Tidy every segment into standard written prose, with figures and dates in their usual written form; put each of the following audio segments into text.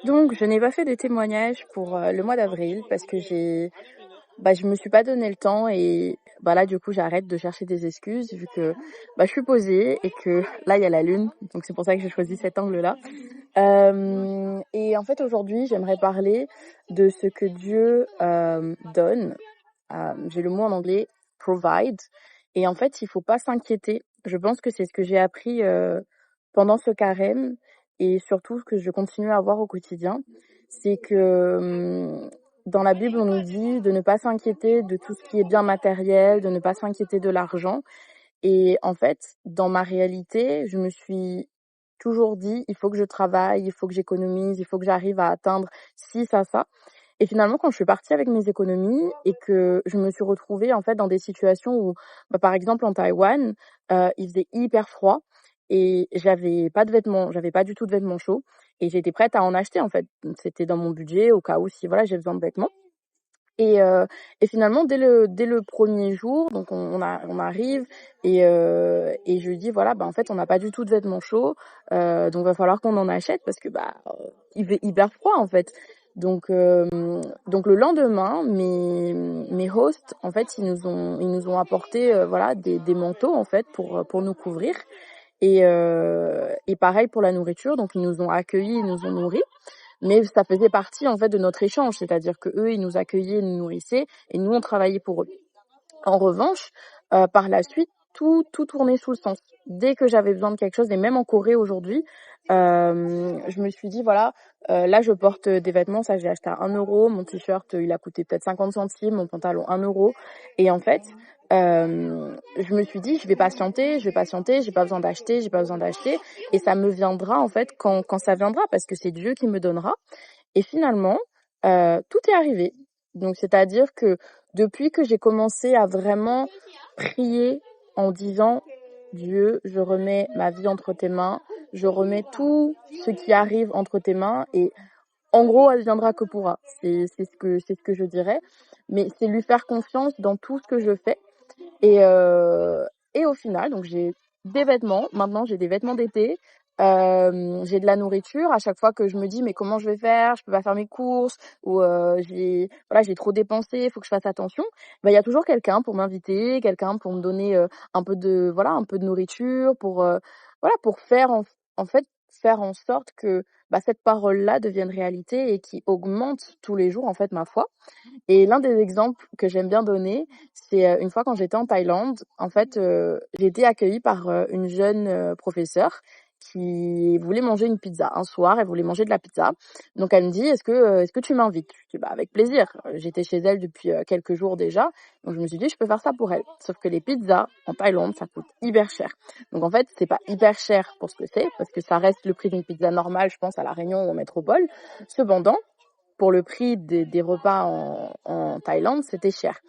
Donc, je n'ai pas fait de témoignage pour le mois d'avril parce que je me suis pas donné le temps et là, du coup, j'arrête de chercher des excuses vu que je suis posée et que là, il y a la lune. Donc, c'est pour ça que j'ai choisi cet angle-là. Et en fait, aujourd'hui, j'aimerais parler de ce que Dieu donne. J'ai le mot en anglais provide. Et en fait, il faut pas s'inquiéter. Je pense que c'est ce que j'ai appris pendant ce carême et surtout ce que je continue à avoir au quotidien. C'est que dans la Bible, on nous dit de ne pas s'inquiéter de tout ce qui est bien matériel, de ne pas s'inquiéter de l'argent. Et en fait, dans ma réalité, je me suis toujours dit, il faut que je travaille, il faut que j'économise, il faut que j'arrive à atteindre ci, ça. Et finalement, quand je suis partie avec mes économies et que je me suis retrouvée en fait dans des situations où, par exemple en Taïwan, il faisait hyper froid et j'avais pas du tout de vêtements chauds et j'étais prête à en acheter en fait. C'était dans mon budget au cas où si voilà j'ai besoin de vêtements. Et finalement, dès le premier jour, donc on arrive et je lui dis voilà, en fait, on n'a pas du tout de vêtements chauds, donc va falloir qu'on en achète parce que il fait hyper froid en fait. Donc le lendemain, mes hosts en fait, ils nous ont apporté voilà des manteaux en fait pour nous couvrir et pareil pour la nourriture. Donc ils nous ont accueillis, ils nous ont nourris. Mais ça faisait partie en fait de notre échange, c'est-à-dire que eux ils nous accueillaient, ils nous nourrissaient et nous on travaillait pour eux. En revanche, par la suite, tout tournait sous le sens. Dès que j'avais besoin de quelque chose, et même en Corée aujourd'hui, je me suis dit voilà, là je porte des vêtements, ça j'ai acheté à 1 €, mon t-shirt il a coûté peut-être 50 centimes, mon pantalon 1 €. Et en fait, je me suis dit je vais patienter, j'ai pas besoin d'acheter, et ça me viendra en fait quand ça viendra, parce que c'est Dieu qui me donnera. Et finalement, tout est arrivé. Donc c'est-à-dire que depuis que j'ai commencé à vraiment prier en disant: «Dieu, je remets ma vie entre tes mains, je remets tout ce qui arrive entre tes mains et en gros, elle viendra que pourra». C'est ce que je dirais, mais c'est lui faire confiance dans tout ce que je fais et au final, donc j'ai des vêtements. Maintenant, j'ai des vêtements d'été. J'ai de la nourriture. À chaque fois que je me dis mais comment je vais faire, je peux pas faire mes courses ou j'ai trop dépensé, il faut que je fasse attention. Il y a toujours quelqu'un pour m'inviter, quelqu'un pour me donner un peu de nourriture pour en fait faire en sorte que cette parole-là devienne réalité et qui augmente tous les jours en fait ma foi. Et l'un des exemples que j'aime bien donner, c'est une fois quand j'étais en Thaïlande, en fait, j'ai été accueillie par une jeune professeure qui voulait manger une pizza. Un soir, elle voulait manger de la pizza. Donc elle me dit: «Est-ce que tu m'invites?» Je dis: avec plaisir». J'étais chez elle depuis quelques jours déjà, donc je me suis dit: «Je peux faire ça pour elle». Sauf que les pizzas en Thaïlande, ça coûte hyper cher. Donc en fait, c'est pas hyper cher pour ce que c'est, parce que ça reste le prix d'une pizza normale, je pense, à La Réunion ou en métropole. Cependant, pour le prix des repas en Thaïlande, c'était cher.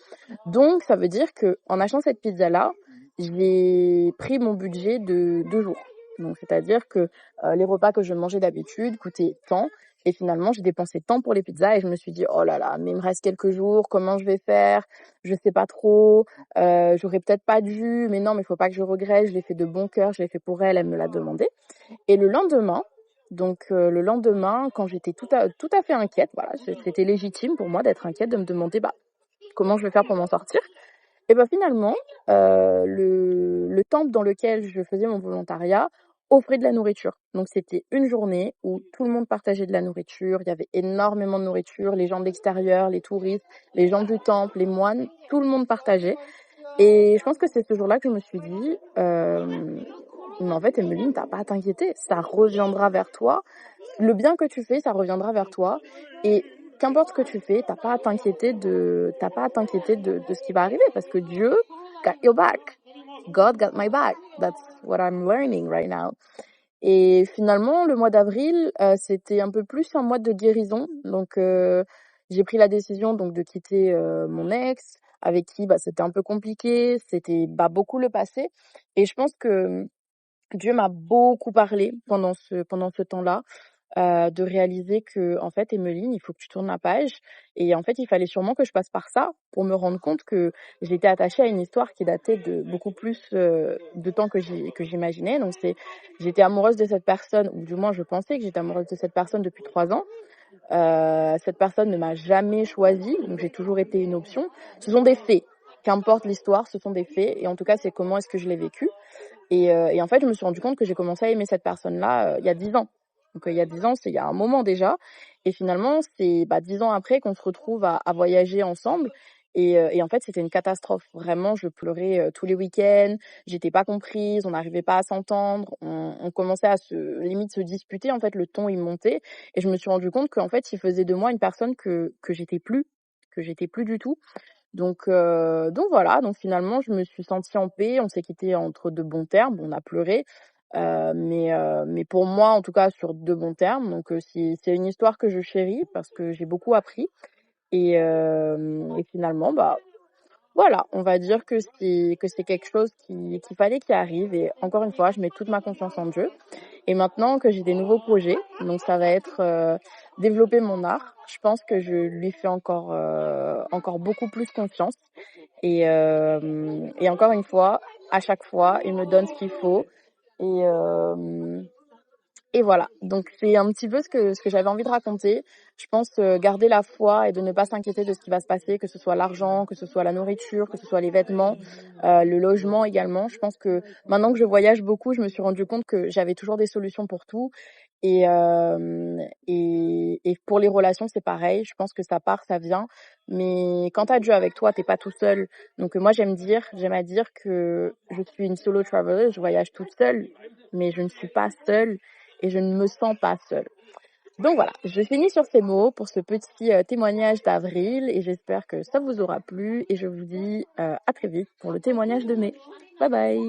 Donc, ça veut dire que en achetant cette pizza-là, j'ai pris mon budget de 2 jours. Donc, c'est-à-dire que les repas que je mangeais d'habitude coûtaient tant. Et finalement, j'ai dépensé tant pour les pizzas et je me suis dit, oh là là, mais il me reste quelques jours, comment je vais faire? Je sais pas trop, j'aurais peut-être pas dû, mais non, mais faut pas que je regrette, je l'ai fait de bon cœur, je l'ai fait pour elle, elle me l'a demandé. Et le lendemain, quand j'étais tout à fait inquiète, voilà, c'était légitime pour moi d'être inquiète, de me demander comment je vais faire pour m'en sortir. Et finalement, le temple dans lequel je faisais mon volontariat offrait de la nourriture. Donc c'était une journée où tout le monde partageait de la nourriture, il y avait énormément de nourriture, les gens de l'extérieur, les touristes, les gens du temple, les moines, tout le monde partageait. Et je pense que c'est ce jour-là que je me suis dit, mais en fait, Emeline, t'as pas à t'inquiéter, ça reviendra vers toi. Le bien que tu fais, ça reviendra vers toi. Et qu'importe ce que tu fais, t'as pas à t'inquiéter de ce qui va arriver, parce que Dieu got your back. God got my back. That's what I'm learning right now. Et finalement, le mois d'avril, c'était un peu plus un mois de guérison. Donc, j'ai pris la décision donc de quitter mon ex, avec qui c'était un peu compliqué, c'était beaucoup le passé. Et je pense que Dieu m'a beaucoup parlé pendant ce temps-là. de réaliser que en fait, Emeline, il faut que tu tournes la page et en fait, il fallait sûrement que je passe par ça pour me rendre compte que j'étais attachée à une histoire qui datait de beaucoup plus, de temps que j'imaginais. Donc j'étais amoureuse de cette personne ou du moins je pensais que j'étais amoureuse de cette personne depuis 3 ans. Cette personne ne m'a jamais choisie, donc j'ai toujours été une option. Ce sont des faits. Qu'importe l'histoire, ce sont des faits et en tout cas, c'est comment est-ce que je l'ai vécu. Et en fait, je me suis rendu compte que j'ai commencé à aimer cette personne-là il y a 10 ans. Donc il y a 10 ans, c'est il y a un moment déjà. Et finalement, c'est 10 ans après qu'on se retrouve à voyager ensemble. Et en fait, c'était une catastrophe. Vraiment, je pleurais tous les week-ends. J'étais pas comprise. On n'arrivait pas à s'entendre. On commençait à limite se disputer. En fait, le ton il montait. Et je me suis rendu compte qu'en fait, il faisait de moi une personne que j'étais plus du tout. Donc voilà, donc finalement, je me suis sentie en paix. On s'est quittés entre de bons termes. On a pleuré, mais pour moi, en tout cas, sur de bons termes. Donc c'est une histoire que je chéris parce que j'ai beaucoup appris et finalement, voilà, on va dire que c'est quelque chose qu'il fallait qu'il arrive et encore une fois, je mets toute ma confiance en Dieu. Et maintenant que j'ai des nouveaux projets, donc ça va être, développer mon art, je pense que je lui fais encore beaucoup plus confiance et encore une fois, à chaque fois, il me donne ce qu'il faut et hem et voilà, donc c'est un petit peu ce que j'avais envie de raconter. Je pense, garder la foi et de ne pas s'inquiéter de ce qui va se passer, que ce soit l'argent, que ce soit la nourriture, que ce soit les vêtements, le logement également. Je pense que maintenant que je voyage beaucoup, je me suis rendu compte que j'avais toujours des solutions pour tout et pour les relations, c'est pareil. Je pense que ça part, ça vient, mais quand tu as Dieu avec toi, tu es pas tout seul. Donc moi, j'aime à dire que je suis une solo traveler, je voyage toute seule, mais je ne suis pas seule et je ne me sens pas seule. Donc voilà, je finis sur ces mots pour ce petit témoignage d'Avril et j'espère que ça vous aura plu et je vous dis à très vite pour le témoignage de mai. Bye bye.